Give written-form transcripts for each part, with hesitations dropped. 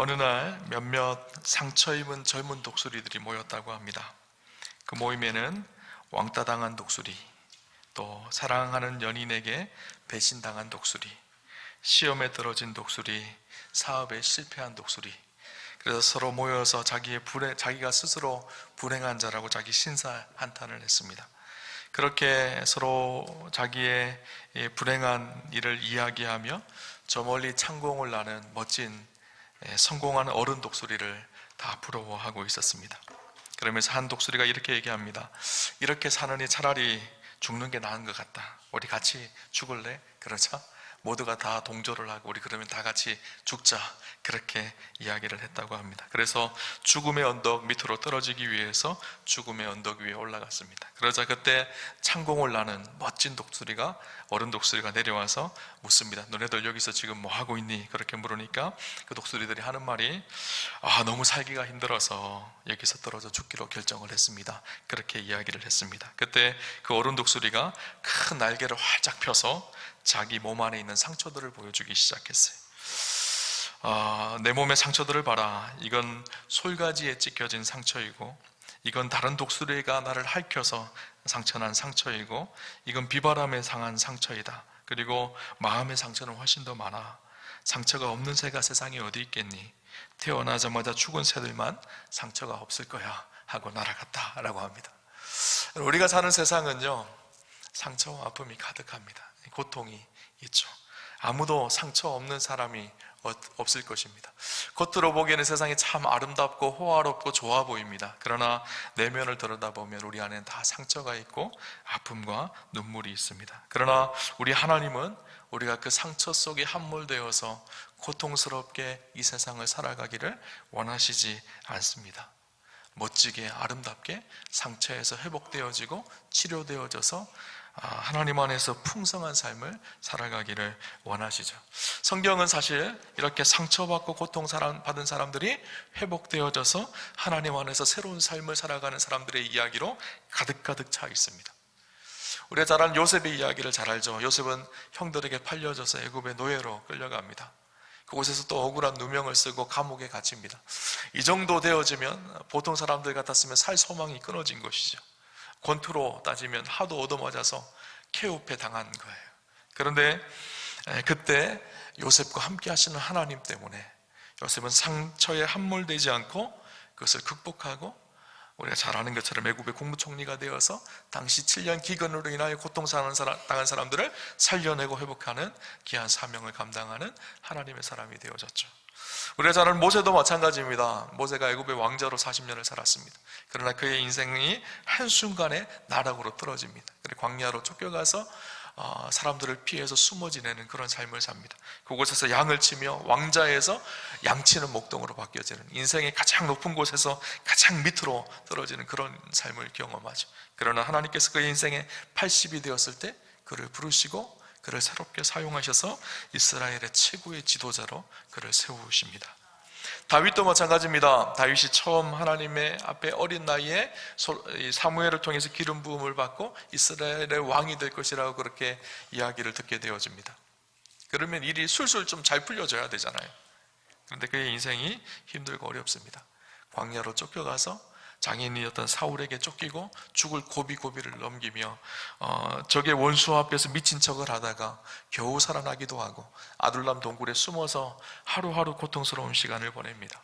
어느 날 몇몇 상처 입은 젊은 독수리들이 모였다고 합니다. 그 모임에는 왕따 당한 독수리, 또 사랑하는 연인에게 배신당한 독수리, 시험에 떨어진 독수리, 사업에 실패한 독수리, 그래서 서로 모여서 자기가 스스로 불행한 자라고 자기 신사 한탄을 했습니다. 그렇게 서로 자기의 불행한 일을 이야기하며 저 멀리 창공을 나는 멋진 성공한 어른 독수리를 다 부러워하고 있었습니다. 그러면서 한 독수리가 이렇게 얘기합니다. 이렇게 사느니 차라리 죽는 게 나은 것 같다. 우리 같이 죽을래? 그러자 모두가 다 동조를 하고 우리 그러면 다 같이 죽자, 그렇게 이야기를 했다고 합니다. 그래서 죽음의 언덕 밑으로 떨어지기 위해서 죽음의 언덕 위에 올라갔습니다. 그러자 그때 창공을 나는 멋진 독수리가, 어른 독수리가 내려와서 묻습니다. 너네들 여기서 지금 뭐 하고 있니? 그렇게 물으니까 그 독수리들이 하는 말이 너무 살기가 힘들어서 여기서 떨어져 죽기로 결정을 했습니다. 그렇게 이야기를 했습니다. 그때 그 어른 독수리가 큰 날개를 활짝 펴서 자기 몸 안에 있는 상처들을 보여주기 시작했어요. 내 몸의 상처들을 봐라. 이건 솔가지에 찢겨진 상처이고, 이건 다른 독수리가 나를 핥혀서 상처난 상처이고, 이건 비바람에 상한 상처이다. 그리고 마음의 상처는 훨씬 더 많아. 상처가 없는 새가 세상에 어디 있겠니? 태어나자마자 죽은 새들만 상처가 없을 거야 하고 날아갔다 라고 합니다. 우리가 사는 세상은요, 상처와 아픔이 가득합니다. 고통이 있죠. 아무도 상처 없는 사람이 없을 것입니다. 겉으로 보기에는 세상이 참 아름답고 호화롭고 좋아 보입니다. 그러나 내면을 들여다보면 우리 안에는 다 상처가 있고 아픔과 눈물이 있습니다. 그러나 우리 하나님은 우리가 그 상처 속에 함몰되어서 고통스럽게 이 세상을 살아가기를 원하시지 않습니다. 멋지게 아름답게 상처에서 회복되어지고 치료되어져서 하나님 안에서 풍성한 삶을 살아가기를 원하시죠. 성경은 사실 이렇게 상처받고 고통받은 사람들이 회복되어져서 하나님 안에서 새로운 삶을 살아가는 사람들의 이야기로 가득가득 차 있습니다. 우리가 잘 아는 요셉의 이야기를 잘 알죠. 요셉은 형들에게 팔려져서 애굽의 노예로 끌려갑니다. 그곳에서 또 억울한 누명을 쓰고 감옥에 갇힙니다. 이 정도 되어지면 보통 사람들 같았으면 살 소망이 끊어진 것이죠. 권투로 따지면 하도 얻어맞아서 KO패 당한 거예요. 그런데 그때 요셉과 함께 하시는 하나님 때문에 요셉은 상처에 함몰되지 않고 그것을 극복하고, 우리가 잘 아는 것처럼 애굽의 국무총리가 되어서 당시 7년 기근으로 인하여 고통당한 사람들을 살려내고 회복하는 귀한 사명을 감당하는 하나님의 사람이 되어졌죠. 우리가 잘 아는 모세도 마찬가지입니다. 모세가 애굽의 왕자로 40년을 살았습니다. 그러나 그의 인생이 한순간에 나락으로 떨어집니다. 광야로 쫓겨가서 사람들을 피해서 숨어 지내는 그런 삶을 삽니다. 그곳에서 양을 치며 왕자에서 양치는 목동으로 바뀌어지는, 인생의 가장 높은 곳에서 가장 밑으로 떨어지는 그런 삶을 경험하죠. 그러나 하나님께서 그의 인생에 80이 되었을 때 그를 부르시고 그를 새롭게 사용하셔서 이스라엘의 최고의 지도자로 그를 세우십니다. 다윗도 마찬가지입니다. 다윗이 처음 하나님의 앞에 어린 나이에 사무엘을 통해서 기름 부음을 받고 이스라엘의 왕이 될 것이라고 그렇게 이야기를 듣게 되어집니다. 그러면 일이 술술 좀 잘 풀려져야 되잖아요. 그런데 그의 인생이 힘들고 어렵습니다. 광야로 쫓겨가서 장인이었던 사울에게 쫓기고 죽을 고비고비를 넘기며 적의 원수 앞에서 미친 척을 하다가 겨우 살아나기도 하고 아둘람 동굴에 숨어서 하루하루 고통스러운 시간을 보냅니다.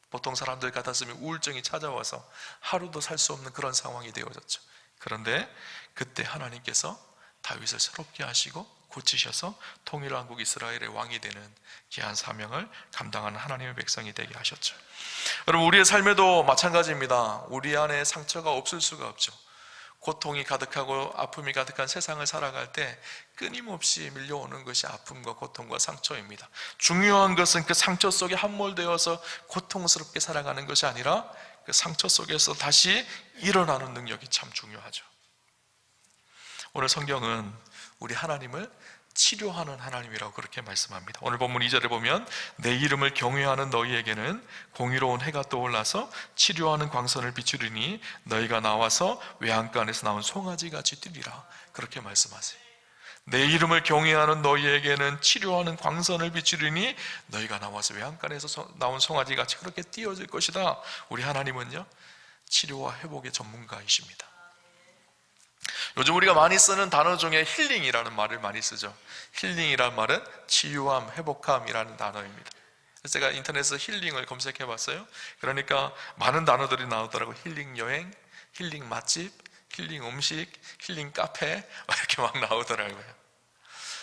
보통 사람들 같았으면 우울증이 찾아와서 하루도 살 수 없는 그런 상황이 되어졌죠. 그런데 그때 하나님께서 다윗을 새롭게 하시고 고치셔서 통일왕국 이스라엘의 왕이 되는 귀한 사명을 감당하는 하나님의 백성이 되게 하셨죠. 여러분, 우리의 삶에도 마찬가지입니다. 우리 안에 상처가 없을 수가 없죠. 고통이 가득하고 아픔이 가득한 세상을 살아갈 때 끊임없이 밀려오는 것이 아픔과 고통과 상처입니다. 중요한 것은 그 상처 속에 함몰되어서 고통스럽게 살아가는 것이 아니라 그 상처 속에서 다시 일어나는 능력이 참 중요하죠. 오늘 성경은 우리 하나님을 치료하는 하나님이라고 그렇게 말씀합니다. 오늘 본문 2절에 보면 내 이름을 경외하는 너희에게는 공의로운 해가 떠올라서 치료하는 광선을 비추리니 너희가 나와서 외양간에서 나온 송아지같이 뛰리라, 그렇게 말씀하세요. 내 이름을 경외하는 너희에게는 치료하는 광선을 비추리니 너희가 나와서 외양간에서 나온 송아지같이 그렇게 띄어질 것이다. 우리 하나님은요, 치료와 회복의 전문가이십니다. 요즘 우리가 많이 쓰는 단어 중에 힐링이라는 말을 많이 쓰죠. 힐링이란 말은 치유함, 회복함이라는 단어입니다. 그래서 제가 인터넷에서 힐링을 검색해 봤어요. 그러니까 많은 단어들이 나오더라고요. 힐링 여행, 힐링 맛집, 힐링 음식, 힐링 카페, 이렇게 막 나오더라고요.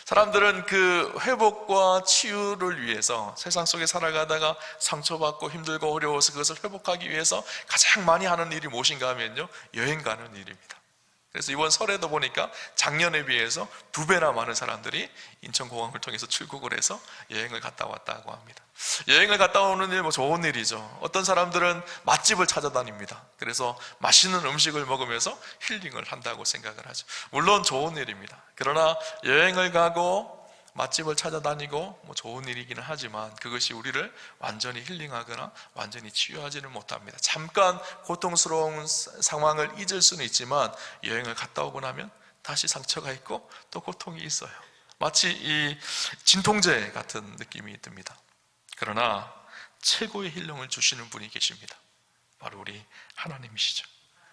사람들은 그 회복과 치유를 위해서 세상 속에 살아가다가 상처받고 힘들고 어려워서 그것을 회복하기 위해서 가장 많이 하는 일이 무엇인가 하면요, 여행 가는 일입니다. 그래서 이번 설에도 보니까 작년에 비해서 2배나 많은 사람들이 인천공항을 통해서 출국을 해서 여행을 갔다 왔다고 합니다. 여행을 갔다 오는 일 좋은 일이죠. 어떤 사람들은 맛집을 찾아다닙니다. 그래서 맛있는 음식을 먹으면서 힐링을 한다고 생각을 하죠. 물론 좋은 일입니다. 그러나 여행을 가고 맛집을 찾아다니고 좋은 일이기는 하지만 그것이 우리를 완전히 힐링하거나 완전히 치유하지는 못합니다. 잠깐 고통스러운 상황을 잊을 수는 있지만 여행을 갔다 오고 나면 다시 상처가 있고 또 고통이 있어요. 마치 이 진통제 같은 느낌이 듭니다. 그러나 최고의 힐링을 주시는 분이 계십니다. 바로 우리 하나님이시죠.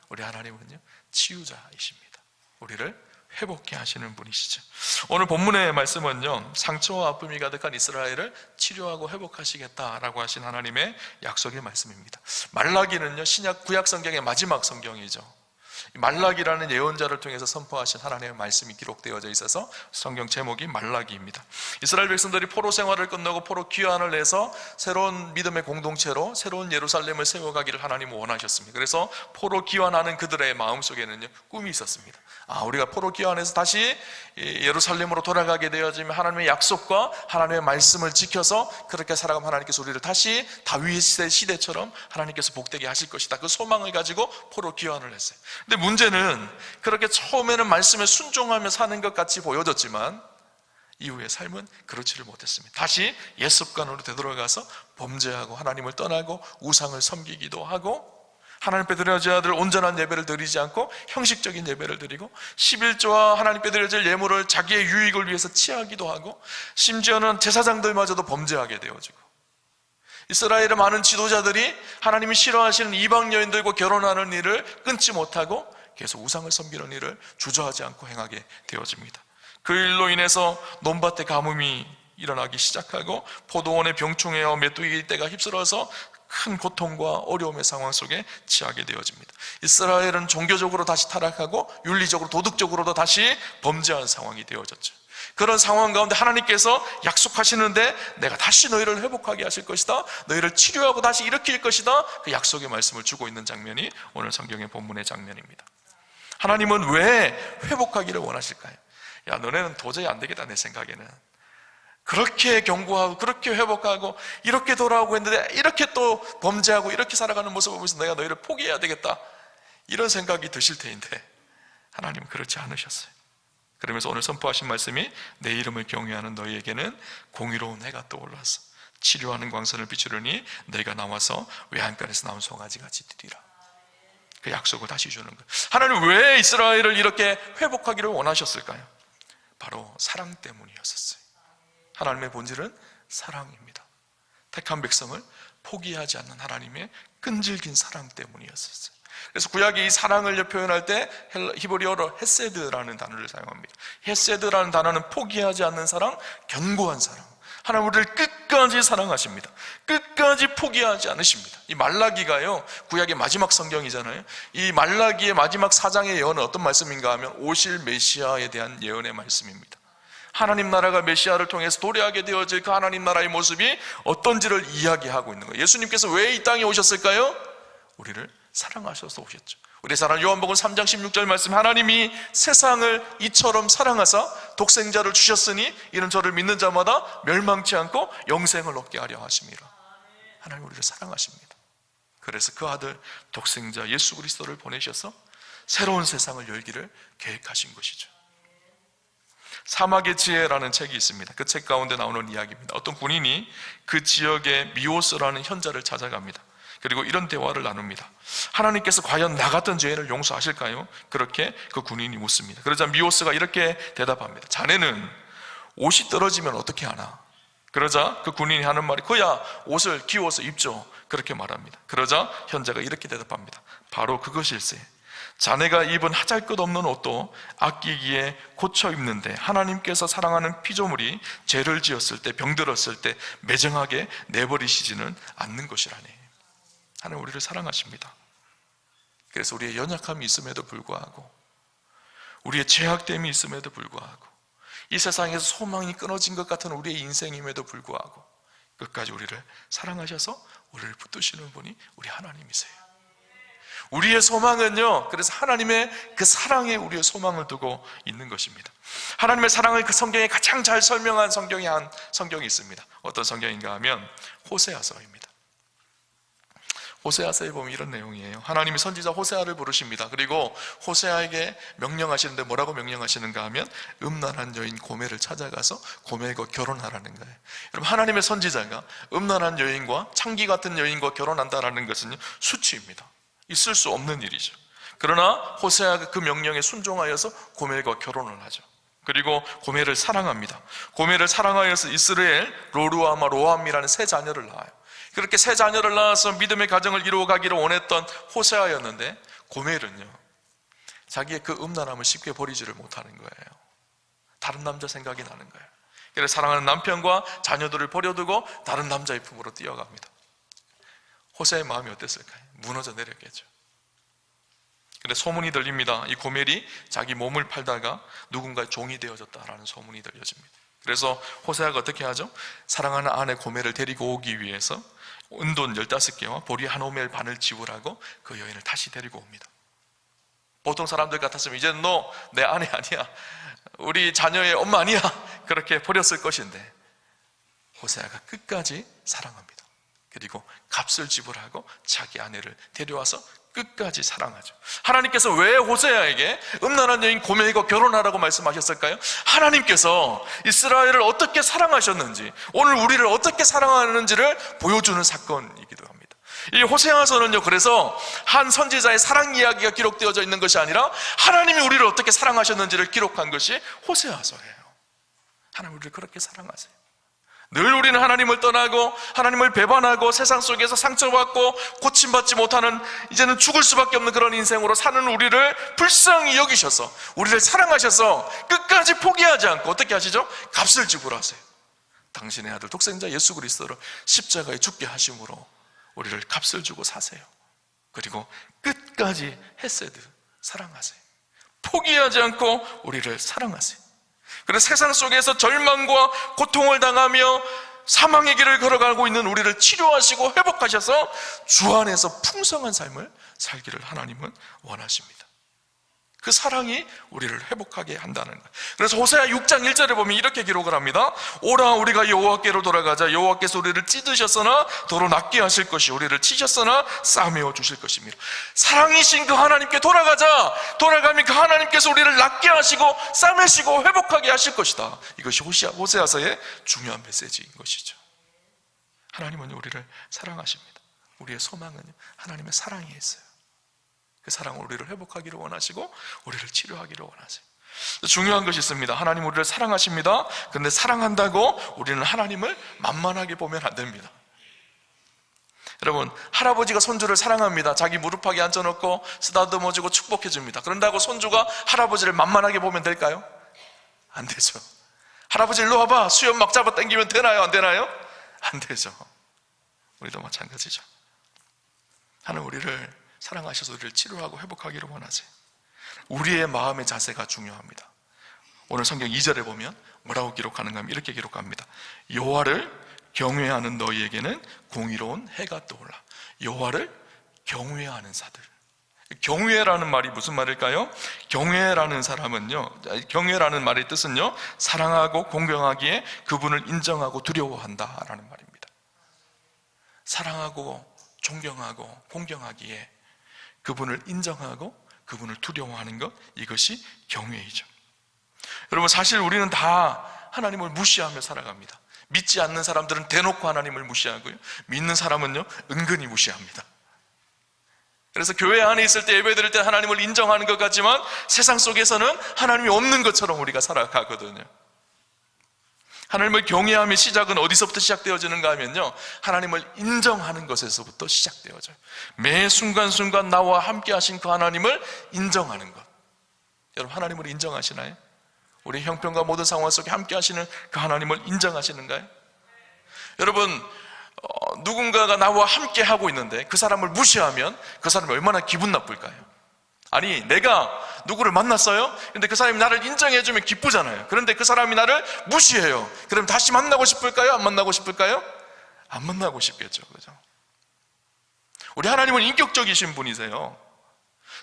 우리 하나님은요, 치유자이십니다. 우리를 회복케 하시는 분이시죠. 오늘 본문의 말씀은요, 상처와 아픔이 가득한 이스라엘을 치료하고 회복하시겠다라고 하신 하나님의 약속의 말씀입니다. 말라기는요, 신약 구약 성경의 마지막 성경이죠. 말라기라는 예언자를 통해서 선포하신 하나님의 말씀이 기록되어져 있어서 성경 제목이 말라기입니다. 이스라엘 백성들이 포로 생활을 끝내고 포로 귀환을 해서 새로운 믿음의 공동체로 새로운 예루살렘을 세워가기를 하나님은 원하셨습니다. 그래서 포로 귀환하는 그들의 마음속에는요, 꿈이 있었습니다. 우리가 포로 귀환해서 다시 예루살렘으로 돌아가게 되어지면 하나님의 약속과 하나님의 말씀을 지켜서 그렇게 살아가면 하나님께서 우리를 다시 다윗 시대처럼 하나님께서 복되게 하실 것이다. 그 소망을 가지고 포로 귀환을 했어요. 근데 문제는 그렇게 처음에는 말씀에 순종하며 사는 것 같이 보여졌지만 이후의 삶은 그렇지를 못했습니다. 다시 옛 습관으로 되돌아가서 범죄하고 하나님을 떠나고 우상을 섬기기도 하고 하나님께 드려져야 될 온전한 예배를 드리지 않고 형식적인 예배를 드리고 11조와 하나님께 드려질 예물을 자기의 유익을 위해서 취하기도 하고 심지어는 제사장들마저도 범죄하게 되어지고 이스라엘의 많은 지도자들이 하나님이 싫어하시는 이방 여인들과 결혼하는 일을 끊지 못하고 계속 우상을 섬기는 일을 주저하지 않고 행하게 되어집니다. 그 일로 인해서 논밭에 가뭄이 일어나기 시작하고 포도원의 병충해와 메뚜기 떼가 휩쓸어서 큰 고통과 어려움의 상황 속에 처하게 되어집니다. 이스라엘은 종교적으로 다시 타락하고 윤리적으로 도덕적으로도 다시 범죄한 상황이 되어졌죠. 그런 상황 가운데 하나님께서 약속하시는데 내가 다시 너희를 회복하게 하실 것이다, 너희를 치료하고 다시 일으킬 것이다, 그 약속의 말씀을 주고 있는 장면이 오늘 성경의 본문의 장면입니다. 하나님은 왜 회복하기를 원하실까요? 야, 너네는 도저히 안 되겠다, 내 생각에는. 그렇게 경고하고 그렇게 회복하고 이렇게 돌아오고 했는데 이렇게 또 범죄하고 이렇게 살아가는 모습을 보면서 내가 너희를 포기해야 되겠다, 이런 생각이 드실 테인데 하나님은 그렇지 않으셨어요. 그러면서 오늘 선포하신 말씀이 내 이름을 경외하는 너희에게는 공의로운 해가 떠올라서 치료하는 광선을 비추려니 너희가 나와서 외양간에서 나온 송아지같이 되리라. 그 약속을 다시 주는 거예요. 하나님 왜 이스라엘을 이렇게 회복하기를 원하셨을까요? 바로 사랑 때문이었었어요. 하나님의 본질은 사랑입니다. 택한 백성을 포기하지 않는 하나님의 끈질긴 사랑 때문이었었어요. 그래서 구약이 이 사랑을 표현할 때 히브리어로 헤세드라는 단어를 사용합니다. 헤세드라는 단어는 포기하지 않는 사랑, 견고한 사랑. 하나님 우리를 끝까지 사랑하십니다. 끝까지 포기하지 않으십니다. 이 말라기가요, 구약의 마지막 성경이잖아요. 이 말라기의 마지막 4장의 예언은 어떤 말씀인가 하면 오실 메시아에 대한 예언의 말씀입니다. 하나님 나라가 메시아를 통해서 도래하게 되어질 그 하나님 나라의 모습이 어떤지를 이야기하고 있는 거예요. 예수님께서 왜 이 땅에 오셨을까요? 우리를 사랑하셔서 오셨죠. 우리 사랑 요한복음 3장 16절 말씀, 하나님이 세상을 이처럼 사랑하사 독생자를 주셨으니 이는 저를 믿는 자마다 멸망치 않고 영생을 얻게 하려 하심이라. 하나님 우리를 사랑하십니다. 그래서 그 아들 독생자 예수 그리스도를 보내셔서 새로운 세상을 열기를 계획하신 것이죠. 사막의 지혜라는 책이 있습니다. 그 책 가운데 나오는 이야기입니다. 어떤 군인이 그 지역의 미오스라는 현자를 찾아갑니다. 그리고 이런 대화를 나눕니다. 하나님께서 과연 나 같은 죄인을 용서하실까요? 그렇게 그 군인이 묻습니다. 그러자 미오스가 이렇게 대답합니다. 자네는 옷이 떨어지면 어떻게 하나? 그러자 그 군인이 하는 말이, 그야 옷을 기워서 입죠. 그렇게 말합니다. 그러자 현자가 이렇게 대답합니다. 바로 그것일세. 자네가 입은 하잘것없는 옷도 아끼기에 고쳐 입는데 하나님께서 사랑하는 피조물이 죄를 지었을 때, 병들었을 때 매정하게 내버리시지는 않는 것이라니. 하나님 우리를 사랑하십니다. 그래서 우리의 연약함이 있음에도 불구하고, 우리의 죄악됨이 있음에도 불구하고, 이 세상에서 소망이 끊어진 것 같은 우리의 인생임에도 불구하고 끝까지 우리를 사랑하셔서 우리를 붙드시는 분이 우리 하나님이세요. 우리의 소망은요, 그래서 하나님의 그 사랑에 우리의 소망을 두고 있는 것입니다. 하나님의 사랑을 그 성경에 가장 잘 설명한 성경이 있습니다. 어떤 성경인가 하면 호세아서입니다. 호세아서에 보면 이런 내용이에요. 하나님이 선지자 호세아를 부르십니다. 그리고 호세아에게 명령하시는데 뭐라고 명령하시는가 하면 음란한 여인 고멜을 찾아가서 고멜과 결혼하라는 거예요. 여러분, 하나님의 선지자가 음란한 여인과 창기 같은 여인과 결혼한다라는 것은 수치입니다. 있을 수 없는 일이죠. 그러나 호세아가 그 명령에 순종하여서 고멜과 결혼을 하죠. 그리고 고멜을 사랑합니다. 고멜을 사랑하여서 이스라엘, 로루아마, 로암이라는 세 자녀를 낳아요. 그렇게 세 자녀를 낳아서 믿음의 가정을 이루어가기를 원했던 호세아였는데, 고멜은요, 자기의 그 음란함을 쉽게 버리지를 못하는 거예요. 다른 남자 생각이 나는 거예요. 그래서 사랑하는 남편과 자녀들을 버려두고 다른 남자의 품으로 뛰어갑니다. 호세아의 마음이 어땠을까요? 무너져 내렸겠죠. 근데 소문이 들립니다. 이 고멜이 자기 몸을 팔다가 누군가의 종이 되어졌다라는 소문이 들려집니다. 그래서 호세아가 어떻게 하죠? 사랑하는 아내 고멜을 데리고 오기 위해서 은돈 15개와 보리 한 오멜 반을 지불하고 그 여인을 다시 데리고 옵니다. 보통 사람들 같았으면 이제는 너 내 아내 아니야, 우리 자녀의 엄마 아니야, 그렇게 버렸을 것인데 호세아가 끝까지 사랑합니다. 그리고 값을 지불하고 자기 아내를 데려와서 끝까지 사랑하죠. 하나님께서 왜 호세아에게 음란한 여인 고멜과 결혼하라고 말씀하셨을까요? 하나님께서 이스라엘을 어떻게 사랑하셨는지, 오늘 우리를 어떻게 사랑하는지를 보여주는 사건이기도 합니다. 이 호세아서는요, 그래서 한 선지자의 사랑 이야기가 기록되어져 있는 것이 아니라 하나님이 우리를 어떻게 사랑하셨는지를 기록한 것이 호세아서예요. 하나님 우리를 그렇게 사랑하세요. 늘 우리는 하나님을 떠나고 하나님을 배반하고 세상 속에서 상처받고 고침받지 못하는, 이제는 죽을 수밖에 없는 그런 인생으로 사는 우리를 불쌍히 여기셔서 우리를 사랑하셔서 끝까지 포기하지 않고 어떻게 하시죠? 값을 지불하세요. 당신의 아들 독생자 예수 그리스도를 십자가에 죽게 하심으로 우리를 값을 주고 사세요. 그리고 끝까지 헤세드 사랑하세요. 포기하지 않고 우리를 사랑하세요. 그래서 세상 속에서 절망과 고통을 당하며 사망의 길을 걸어가고 있는 우리를 치료하시고 회복하셔서 주 안에서 풍성한 삶을 살기를 하나님은 원하십니다. 그 사랑이 우리를 회복하게 한다는 거예요. 그래서 호세아 6장 1절에 보면 이렇게 기록을 합니다. 오라 우리가 여호와께로 돌아가자. 여호와께서 우리를 찢으셨으나 도로 낫게 하실 것이, 우리를 치셨으나 싸매어 주실 것입니다. 사랑이신 그 하나님께 돌아가자. 돌아가면 그 하나님께서 우리를 낫게 하시고 싸매시고 회복하게 하실 것이다. 이것이 호세아서의 중요한 메시지인 것이죠. 하나님은 우리를 사랑하십니다. 우리의 소망은 하나님의 사랑에 있어요. 그 사랑으로 우리를 회복하기를 원하시고 우리를 치료하기를 원하세요. 중요한 것이 있습니다. 하나님 우리를 사랑하십니다. 그런데 사랑한다고 우리는 하나님을 만만하게 보면 안 됩니다. 여러분, 할아버지가 손주를 사랑합니다. 자기 무릎팍에 앉혀놓고 쓰다듬어주고 축복해줍니다. 그런다고 손주가 할아버지를 만만하게 보면 될까요? 안 되죠. 할아버지 일로 와봐, 수염 막 잡아 당기면 되나요? 안 되나요? 안 되죠. 우리도 마찬가지죠. 하나님 우리를 사랑하셔서 우리를 치료하고 회복하기를 원하세요. 우리의 마음의 자세가 중요합니다. 오늘 성경 2절에 보면 뭐라고 기록하는가 하면 이렇게 기록합니다. 여호와를 경외하는 너희에게는 공의로운 해가 떠올라. 여호와를 경외하는 자들. 경외라는 말이 무슨 말일까요? 경외라는 사람은요, 경외라는 말의 뜻은요, 사랑하고 공경하기에 그분을 인정하고 두려워한다라는 말입니다. 사랑하고 존경하고 공경하기에 그분을 인정하고 그분을 두려워하는 것, 이것이 경외이죠. 여러분, 사실 우리는 다 하나님을 무시하며 살아갑니다. 믿지 않는 사람들은 대놓고 하나님을 무시하고요, 믿는 사람은요 은근히 무시합니다. 그래서 교회 안에 있을 때, 예배 드릴 때 하나님을 인정하는 것 같지만 세상 속에서는 하나님이 없는 것처럼 우리가 살아가거든요. 하나님을 경외함의 시작은 어디서부터 시작되어지는가 하면요, 하나님을 인정하는 것에서부터 시작되어져요. 매 순간순간 나와 함께 하신 그 하나님을 인정하는 것. 여러분, 하나님을 인정하시나요? 우리 형편과 모든 상황 속에 함께 하시는 그 하나님을 인정하시는가요? 여러분, 누군가가 나와 함께 하고 있는데 그 사람을 무시하면 그 사람이 얼마나 기분 나쁠까요? 아니, 내가 누구를 만났어요? 근데 그 사람이 나를 인정해주면 기쁘잖아요. 그런데 그 사람이 나를 무시해요. 그럼 다시 만나고 싶을까요? 안 만나고 싶을까요? 안 만나고 싶겠죠. 그죠? 우리 하나님은 인격적이신 분이세요.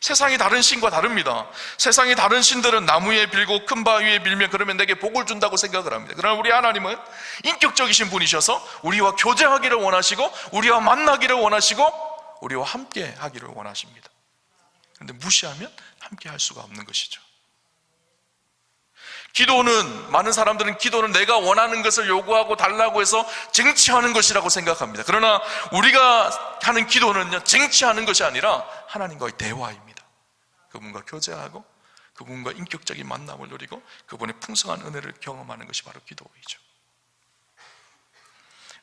세상이 다른 신과 다릅니다. 세상이 다른 신들은 나무에 빌고 큰 바위에 빌면 그러면 내게 복을 준다고 생각을 합니다. 그러나 우리 하나님은 인격적이신 분이셔서 우리와 교제하기를 원하시고, 우리와 만나기를 원하시고, 우리와 함께 하기를 원하십니다. 그런데 무시하면 함께 할 수가 없는 것이죠. 기도는, 많은 사람들은 기도는 내가 원하는 것을 요구하고 달라고 해서 쟁취하는 것이라고 생각합니다. 그러나 우리가 하는 기도는요, 쟁취하는 것이 아니라 하나님과의 대화입니다. 그분과 교제하고 그분과 인격적인 만남을 누리고 그분의 풍성한 은혜를 경험하는 것이 바로 기도이죠.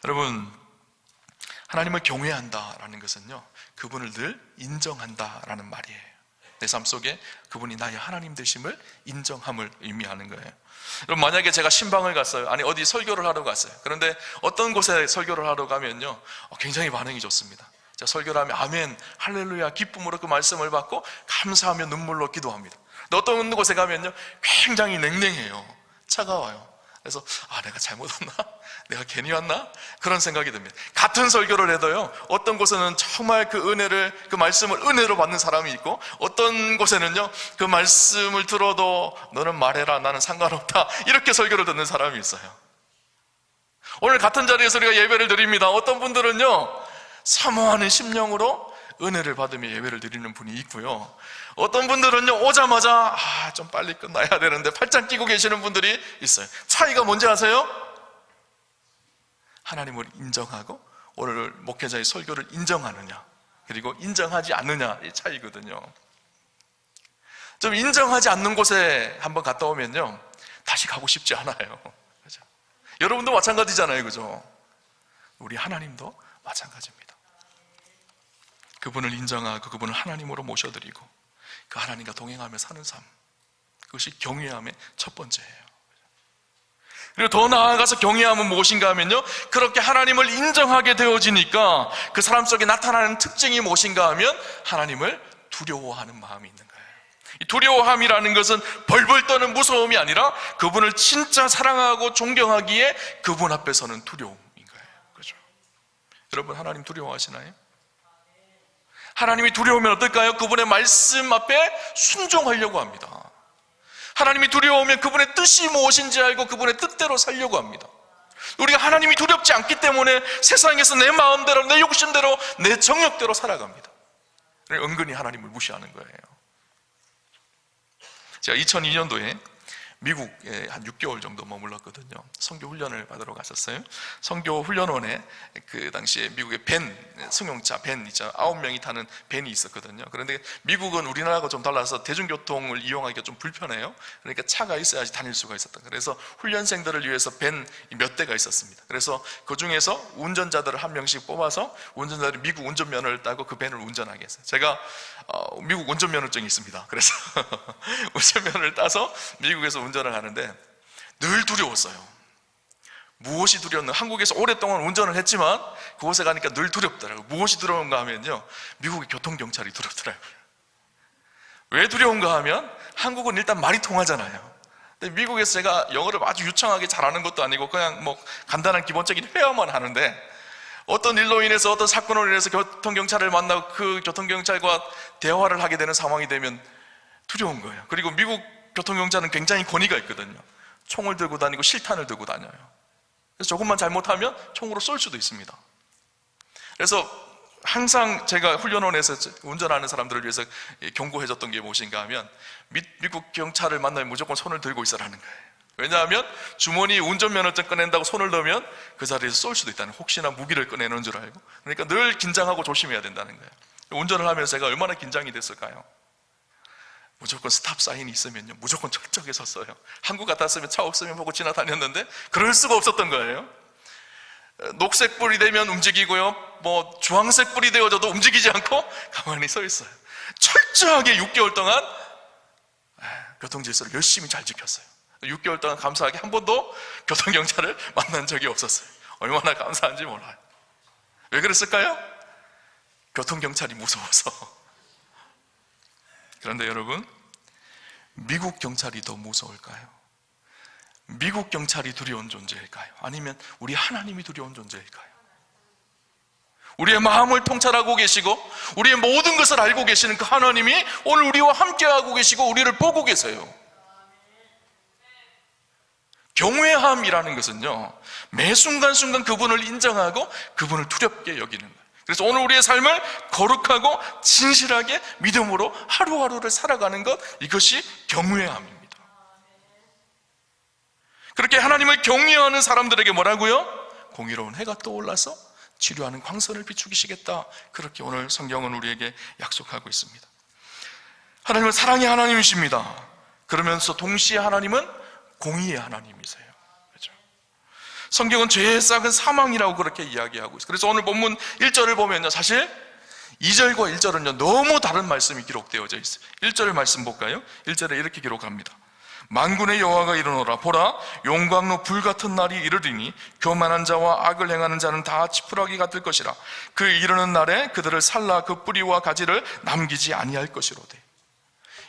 여러분, 하나님을 경외한다라는 것은요, 그분을 늘 인정한다라는 말이에요. 내 삶 속에 그분이 나의 하나님 되심을 인정함을 의미하는 거예요. 여러분, 만약에 제가 신방을 갔어요. 아니, 어디 설교를 하러 갔어요. 그런데 어떤 곳에 설교를 하러 가면요, 굉장히 반응이 좋습니다. 제가 설교를 하면 아멘, 할렐루야, 기쁨으로 그 말씀을 받고 감사하며 눈물로 기도합니다. 근데 어떤 곳에 가면요, 굉장히 냉랭해요. 차가워요. 그래서 내가 잘못 왔나? 내가 괜히 왔나? 그런 생각이 듭니다. 같은 설교를 해도요, 어떤 곳에는 정말 그 은혜를, 그 말씀을 은혜로 받는 사람이 있고, 어떤 곳에는요, 그 말씀을 들어도 너는 말해라, 나는 상관없다, 이렇게 설교를 듣는 사람이 있어요. 오늘 같은 자리에서 우리가 예배를 드립니다. 어떤 분들은요, 사모하는 심령으로 은혜를 받으며 예배를 드리는 분이 있고요, 어떤 분들은요, 오자마자 좀 빨리 끝나야 되는데 팔짱 끼고 계시는 분들이 있어요. 차이가 뭔지 아세요? 하나님을 인정하고 오늘 목회자의 설교를 인정하느냐, 그리고 인정하지 않느냐의 차이거든요. 좀 인정하지 않는 곳에 한번 갔다 오면요, 다시 가고 싶지 않아요. 그죠? 여러분도 마찬가지잖아요. 그죠? 우리 하나님도 마찬가지입니다. 그분을 인정하고 그분을 하나님으로 모셔드리고 그 하나님과 동행하며 사는 삶, 그것이 경외함의 첫 번째예요. 그리고 더 나아가서 경외함은 무엇인가 하면요, 그렇게 하나님을 인정하게 되어지니까 그 사람 속에 나타나는 특징이 무엇인가 하면 하나님을 두려워하는 마음이 있는 거예요. 이 두려워함이라는 것은 벌벌 떠는 무서움이 아니라 그분을 진짜 사랑하고 존경하기에 그분 앞에서는 두려움인 거예요. 그렇죠? 여러분, 하나님 두려워하시나요? 하나님이 두려우면 어떨까요? 그분의 말씀 앞에 순종하려고 합니다. 하나님이 두려우면 그분의 뜻이 무엇인지 알고 그분의 뜻대로 살려고 합니다. 우리가 하나님이 두렵지 않기 때문에 세상에서 내 마음대로, 내 욕심대로, 내 정욕대로 살아갑니다. 은근히 하나님을 무시하는 거예요. 제가 2002년도에 미국에 한 6개월 정도 머물렀거든요. 선교 훈련을 받으러 갔었어요. 선교 훈련원에 그 당시에 미국의 승용차 밴 있죠. 9명이 타는 밴이 있었거든요. 그런데 미국은 우리나라하고 좀 달라서 대중교통을 이용하기가 좀 불편해요. 그러니까 차가 있어야지 다닐 수가 있었던 거예요. 그래서 훈련생들을 위해서 밴 몇 대가 있었습니다. 그래서 그 중에서 운전자들을 한 명씩 뽑아서 운전자들이 미국 운전면허를 따고 그 밴을 운전하게 했어요. 제가 미국 운전면허증이 있습니다. 그래서 운전면허를 따서 미국에서 운전을 하는데 늘 두려웠어요. 무엇이 두려웠나? 한국에서 오랫동안 운전을 했지만 그곳에 가니까 늘 두렵더라고요. 무엇이 두려운가 하면요, 미국의 교통경찰이 두렵더라고요. 왜 두려운가 하면 한국은 일단 말이 통하잖아요. 근데 미국에서 제가 영어를 아주 유창하게 잘하는 것도 아니고 그냥 뭐 간단한 기본적인 회화만 하는데 어떤 일로 인해서, 어떤 사건으로 인해서 교통경찰을 만나고 그 교통경찰과 대화를 하게 되는 상황이 되면 두려운 거예요. 그리고 미국 교통경찰은 굉장히 권위가 있거든요. 총을 들고 다니고 실탄을 들고 다녀요. 그래서 조금만 잘못하면 총으로 쏠 수도 있습니다. 그래서 항상 제가 훈련원에서 운전하는 사람들을 위해서 경고해줬던 게 무엇인가 하면 미국 경찰을 만나면 무조건 손을 들고 있으라는 거예요. 왜냐하면 주머니 운전면허증 꺼낸다고 손을 넣으면 그 자리에서 쏠 수도 있다는, 혹시나 무기를 꺼내는 줄 알고. 그러니까 늘 긴장하고 조심해야 된다는 거예요. 운전을 하면서 제가 얼마나 긴장이 됐을까요? 무조건 스탑 사인이 있으면요 무조건 철저하게 섰어요. 한국 같았으면 차 없으면 보고 지나다녔는데 그럴 수가 없었던 거예요. 녹색 불이 되면 움직이고요, 뭐 주황색 불이 되어져도 움직이지 않고 가만히 서 있어요. 철저하게 6개월 동안 교통질서를 열심히 잘 지켰어요. 6개월 동안 감사하게 한 번도 교통경찰을 만난 적이 없었어요. 얼마나 감사한지 몰라요. 왜 그랬을까요? 교통경찰이 무서워서. 그런데 여러분, 미국 경찰이 더 무서울까요? 미국 경찰이 두려운 존재일까요? 아니면 우리 하나님이 두려운 존재일까요? 우리의 마음을 통찰하고 계시고 우리의 모든 것을 알고 계시는 그 하나님이 오늘 우리와 함께하고 계시고 우리를 보고 계세요. 경외함이라는 것은요, 매 순간순간 그분을 인정하고 그분을 두렵게 여기는 거예요. 그래서 오늘 우리의 삶을 거룩하고 진실하게 믿음으로 하루하루를 살아가는 것, 이것이 경외함입니다. 그렇게 하나님을 경외하는 사람들에게 뭐라고요? 공의로운 해가 떠올라서 치료하는 광선을 비추시겠다. 그렇게 오늘 성경은 우리에게 약속하고 있습니다. 하나님은 사랑의 하나님이십니다. 그러면서 동시에 하나님은 공의의 하나님이세요. 그렇죠? 성경은 죄의 싹은 사망이라고 그렇게 이야기하고 있어요. 그래서 오늘 본문 1절을 보면요, 사실 2절과 1절은요 너무 다른 말씀이 기록되어져 있어요. 1절 말씀 볼까요? 1절에 이렇게 기록합니다. 만군의 여호와가 이르노라, 보라, 용광로 불같은 날이 이르리니 교만한 자와 악을 행하는 자는 다 지푸라기가 될 것이라. 그 이르는 날에 그들을 살라 그 뿌리와 가지를 남기지 아니할 것이로되.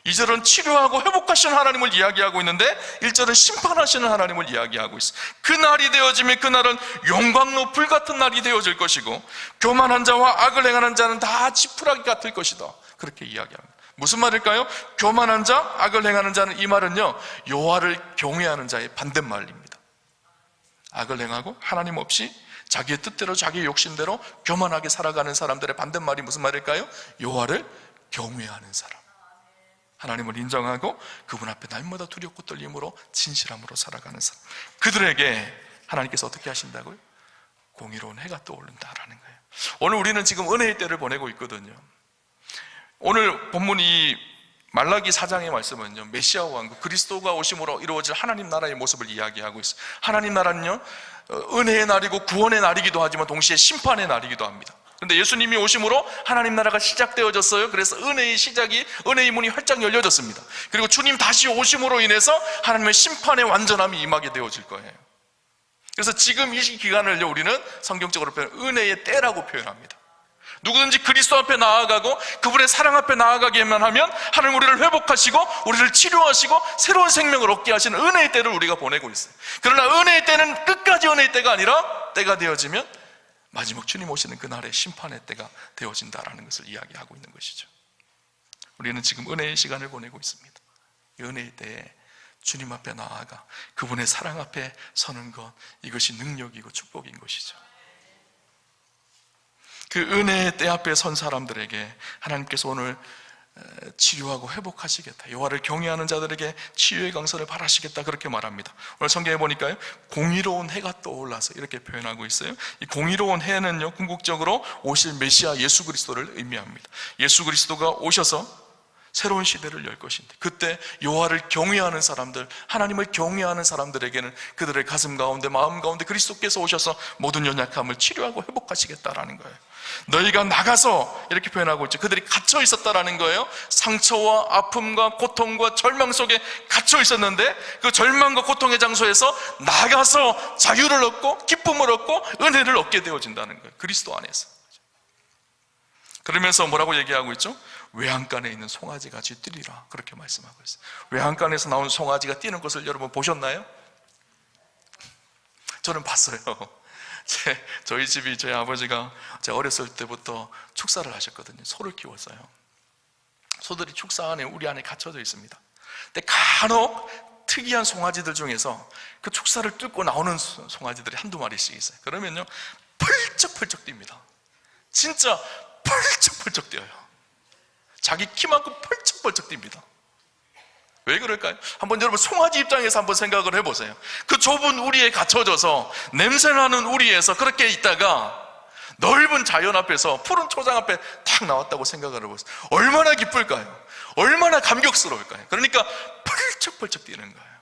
2절은 치료하고 회복하시는 하나님을 이야기하고 있는데 1절은 심판하시는 하나님을 이야기하고 있어요. 그 날이 되어지면 그날은 용광로 불같은 날이 되어질 것이고 교만한 자와 악을 행하는 자는 다 지푸라기가 될 것이다. 그렇게 이야기합니다. 무슨 말일까요? 교만한 자, 악을 행하는 자는, 이 말은요 여호와를 경외하는 자의 반대말입니다. 악을 행하고 하나님 없이 자기의 뜻대로 자기의 욕심대로 교만하게 살아가는 사람들의 반대말이 무슨 말일까요? 여호와를 경외하는 사람, 하나님을 인정하고 그분 앞에 날마다 두렵고 떨림으로 진실함으로 살아가는 사람, 그들에게 하나님께서 어떻게 하신다고요? 공의로운 해가 떠오른다라는 거예요. 오늘 우리는 지금 은혜의 때를 보내고 있거든요. 오늘 본문 이 말라기 4장의 말씀은요 메시아 왕국 그리스도가 오심으로 이루어질 하나님 나라의 모습을 이야기하고 있어요. 하나님 나라는요 은혜의 날이고 구원의 날이기도 하지만 동시에 심판의 날이기도 합니다. 그런데 예수님이 오심으로 하나님 나라가 시작되어졌어요. 그래서 은혜의 시작이, 은혜의 문이 활짝 열려졌습니다. 그리고 주님 다시 오심으로 인해서 하나님의 심판의 완전함이 임하게 되어질 거예요. 그래서 지금 이 기간을요 우리는 성경적으로 은혜의 때라고 표현합니다. 누구든지 그리스도 앞에 나아가고 그분의 사랑 앞에 나아가기만 하면 하나님 우리를 회복하시고 우리를 치료하시고 새로운 생명을 얻게 하시는 은혜의 때를 우리가 보내고 있어요. 그러나 은혜의 때는 끝까지 은혜의 때가 아니라 때가 되어지면 마지막 주님 오시는 그날의 심판의 때가 되어진다라는 것을 이야기하고 있는 것이죠. 우리는 지금 은혜의 시간을 보내고 있습니다. 은혜의 때에 주님 앞에 나아가 그분의 사랑 앞에 서는 것, 이것이 능력이고 축복인 것이죠. 그 은혜의 때 앞에 선 사람들에게 하나님께서 오늘 치료하고 회복하시겠다, 여호와를 경외하는 자들에게 치유의 강선을 바라시겠다, 그렇게 말합니다. 오늘 성경에 보니까요 공의로운 해가 떠올라서 이렇게 표현하고 있어요. 이 공의로운 해는요 궁극적으로 오실 메시아 예수 그리스도를 의미합니다. 예수 그리스도가 오셔서 새로운 시대를 열 것인데, 그때 여호와를 경외하는 사람들, 하나님을 경외하는 사람들에게는 그들의 가슴 가운데, 마음 가운데 그리스도께서 오셔서 모든 연약함을 치료하고 회복하시겠다라는 거예요. 너희가 나가서, 이렇게 표현하고 있죠. 그들이 갇혀 있었다라는 거예요. 상처와 아픔과 고통과 절망 속에 갇혀 있었는데 그 절망과 고통의 장소에서 나가서 자유를 얻고 기쁨을 얻고 은혜를 얻게 되어진다는 거예요. 그리스도 안에서. 그러면서 뭐라고 얘기하고 있죠? 외양간에 있는 송아지같이 뛰리라, 그렇게 말씀하고 있어요. 외양간에서 나온 송아지가 뛰는 것을 여러분 보셨나요? 저는 봤어요. 저희 집이, 저희 아버지가 제가 어렸을 때부터 축사를 하셨거든요. 소를 키웠어요. 소들이 축사 안에, 우리 안에 갇혀져 있습니다. 근데 간혹 특이한 송아지들 중에서 그 축사를 뚫고 나오는 송아지들이 한두 마리씩 있어요. 그러면요 펄쩍펄쩍 뜁니다. 진짜 펄쩍펄쩍 뛰어요. 자기 키만큼 펄쩍펄쩍 뜁니다. 왜 그럴까요? 한번 여러분 송아지 입장에서 한번 생각을 해보세요. 그 좁은 우리에 갇혀져서 냄새나는 우리에서 그렇게 있다가 넓은 자연 앞에서 푸른 초장 앞에 탁 나왔다고 생각을 해보세요. 얼마나 기쁠까요? 얼마나 감격스러울까요? 그러니까 펄쩍펄쩍 뛰는 거예요.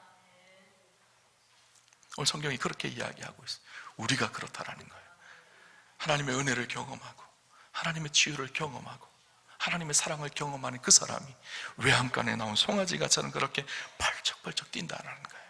오늘 성경이 그렇게 이야기하고 있어요. 우리가 그렇다라는 거예요. 하나님의 은혜를 경험하고 하나님의 치유를 경험하고 하나님의 사랑을 경험하는 그 사람이 외양간에 나온 송아지가처럼 그렇게 펄쩍펄쩍 뛴다라는 거예요.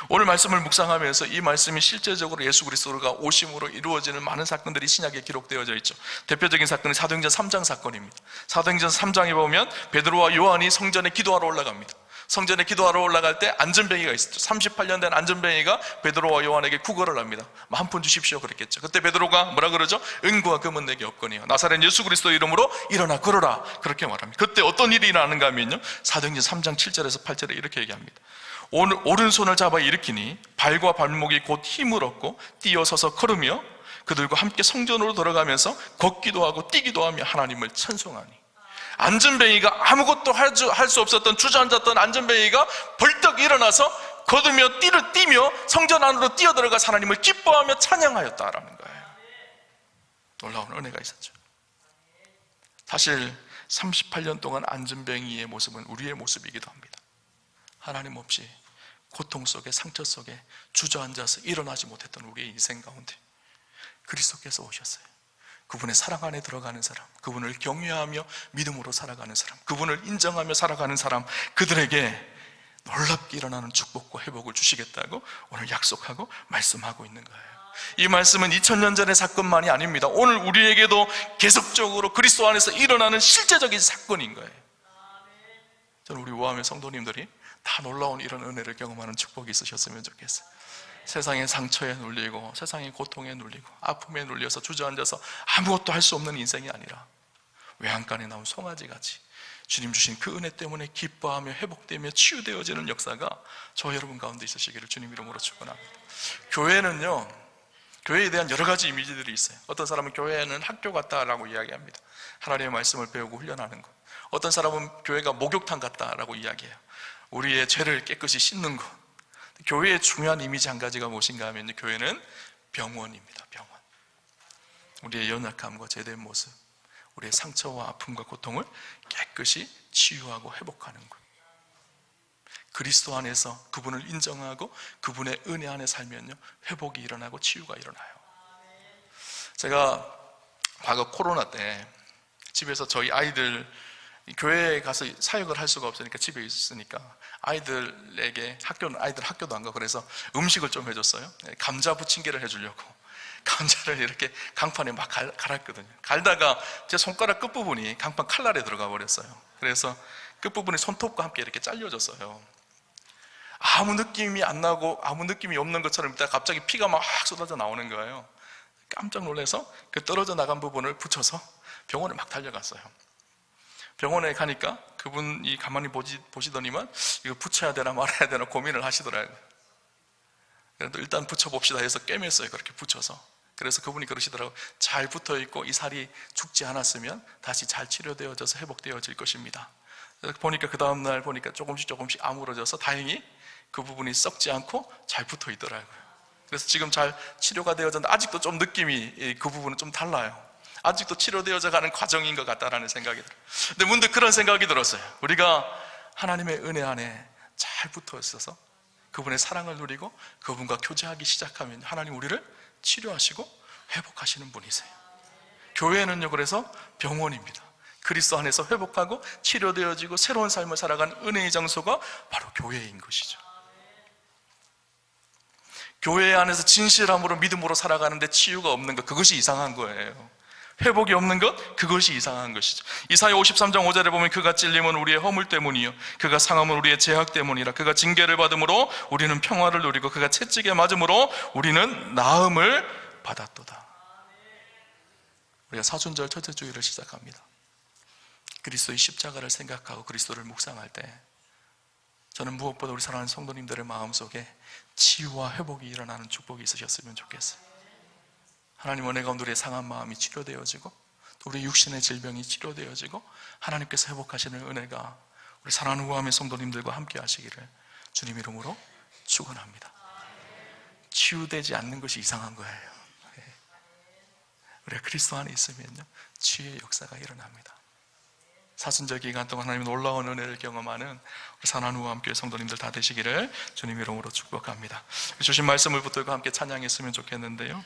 오늘 말씀을 묵상하면서 이 말씀이 실제적으로 예수 그리스도가 오심으로 이루어지는 많은 사건들이 신약에 기록되어져 있죠. 대표적인 사건은 사도행전 3장 사건입니다. 사도행전 3장에 보면 베드로와 요한이 성전에 기도하러 올라갑니다. 성전에 기도하러 올라갈 때 안전뱅이가 있었죠. 38년 된 안전뱅이가 베드로와 요한에게 구걸을 합니다. 한 푼 주십시오 그랬겠죠. 그때 베드로가 뭐라 그러죠? 은과 금은 내게 없거니와 나사렛 예수 그리스도 이름으로 일어나 걸어라, 그렇게 말합니다. 그때 어떤 일이 일어나는가 하면요, 사도행전 3장 7절에서 8절에 이렇게 얘기합니다. 오른손을 잡아 일으키니 발과 발목이 곧 힘을 얻고 뛰어서서 걸으며 그들과 함께 성전으로 들어가면서 걷기도 하고 뛰기도 하며 하나님을 찬송하니, 안전뱅이가 아무것도 할 수 없었던 주저앉았던 안전뱅이가 벌떡 일어나서 걸으며 뛰며 성전 안으로 뛰어들어가 하나님을 기뻐하며 찬양하였다라는 거예요. 놀라운 은혜가 있었죠. 사실 38년 동안 안전뱅이의 모습은 우리의 모습이기도 합니다. 하나님 없이 고통 속에 상처 속에 주저앉아서 일어나지 못했던 우리의 인생 가운데 그리스도께서 오셨어요. 그분의 사랑 안에 들어가는 사람, 그분을 경외하며 믿음으로 살아가는 사람, 그분을 인정하며 살아가는 사람, 그들에게 놀랍게 일어나는 축복과 회복을 주시겠다고 오늘 약속하고 말씀하고 있는 거예요. 이 말씀은 2000년 전의 사건만이 아닙니다. 오늘 우리에게도 계속적으로 그리스도 안에서 일어나는 실제적인 사건인 거예요. 저는 우리 우아함의 성도님들이 다 놀라운 이런 은혜를 경험하는 축복이 있으셨으면 좋겠어요. 세상의 상처에 눌리고 세상의 고통에 눌리고 아픔에 눌려서 주저앉아서 아무것도 할 수 없는 인생이 아니라 외양간에 나온 송아지같이 주님 주신 그 은혜 때문에 기뻐하며 회복되며 치유되어지는 역사가 저 여러분 가운데 있으시기를 주님 이름으로 축원합니다. 교회는요, 교회에 대한 여러 가지 이미지들이 있어요. 어떤 사람은 교회는 학교 같다라고 이야기합니다. 하나님의 말씀을 배우고 훈련하는 것. 어떤 사람은 교회가 목욕탕 같다라고 이야기해요. 우리의 죄를 깨끗이 씻는 것. 교회의 중요한 이미지 한 가지가 무엇인가 하면 교회는 병원입니다. 병원. 우리의 연약함과 제대한 모습, 우리의 상처와 아픔과 고통을 깨끗이 치유하고 회복하는 것. 그리스도 안에서 그분을 인정하고 그분의 은혜 안에 살면요, 회복이 일어나고 치유가 일어나요. 제가 과거 코로나 때 집에서 저희 아이들, 교회에 가서 사역을 할 수가 없으니까 집에 있으니까 아이들에게 아이들 학교도 안 가고 그래서 음식을 좀 해줬어요. 감자 부침개를 해주려고 감자를 이렇게 강판에 막 갈았거든요. 갈다가 제 손가락 끝부분이 강판 칼날에 들어가 버렸어요. 그래서 끝부분이 손톱과 함께 이렇게 잘려졌어요. 아무 느낌이 안 나고 아무 느낌이 없는 것처럼 있다가 갑자기 피가 막 쏟아져 나오는 거예요. 깜짝 놀라서 그 떨어져 나간 부분을 붙여서 병원에 막 달려갔어요. 병원에 가니까 그분이 가만히 보시더니만 이거 붙여야 되나 말아야 되나 고민을 하시더라고요. 그래도 일단 붙여봅시다 해서 꿰맸어요. 그렇게 붙여서. 그래서 그분이 그러시더라고요. 잘 붙어있고 이 살이 죽지 않았으면 다시 잘 치료되어져서 회복되어질 것입니다. 보니까 그 다음날 보니까 조금씩 아물어져서 다행히 그 부분이 썩지 않고 잘 붙어 있더라고요. 그래서 지금 잘 치료가 되어졌는데 아직도 좀 느낌이 그 부분은 좀 달라요. 아직도 치료되어져 가는 과정인 것 같다라는 생각이 들어요. 근데 문득 그런 생각이 들었어요. 우리가 하나님의 은혜 안에 잘 붙어 있어서 그분의 사랑을 누리고 그분과 교제하기 시작하면 하나님 우리를 치료하시고 회복하시는 분이세요. 교회는요, 그래서 병원입니다. 그리스도 안에서 회복하고 치료되어지고 새로운 삶을 살아가는 은혜의 장소가 바로 교회인 것이죠. 교회 안에서 진실함으로 믿음으로 살아가는데 치유가 없는 것, 그것이 이상한 거예요. 회복이 없는 것, 그것이 이상한 것이죠. 이사야 53장 5절에 보면 그가 찔림은 우리의 허물 때문이요 그가 상함은 우리의 죄악 때문이라. 그가 징계를 받음으로 우리는 평화를 누리고 그가 채찍에 맞음으로 우리는 나음을 받았도다. 우리가 사순절 첫째 주일을 시작합니다. 그리스도의 십자가를 생각하고 그리스도를 묵상할 때 저는 무엇보다 우리 사랑하는 성도님들의 마음속에 치유와 회복이 일어나는 축복이 있으셨으면 좋겠어요. 하나님 은혜 가운데 우리의 상한 마음이 치료되어지고 또 우리 육신의 질병이 치료되어지고 하나님께서 회복하시는 은혜가 우리 사랑하는 우아함의 성도님들과 함께 하시기를 주님 이름으로 축원합니다. 치유되지 않는 것이 이상한 거예요. 우리가 그리스도 안에 있으면요, 치유의 역사가 일어납니다. 사순절 기간 동안 하나님 놀라운 은혜를 경험하는 우리 산안우와 함께 성도님들 다 되시기를 주님 이름으로 축복합니다. 주신 말씀을 붙들고 함께 찬양했으면 좋겠는데요.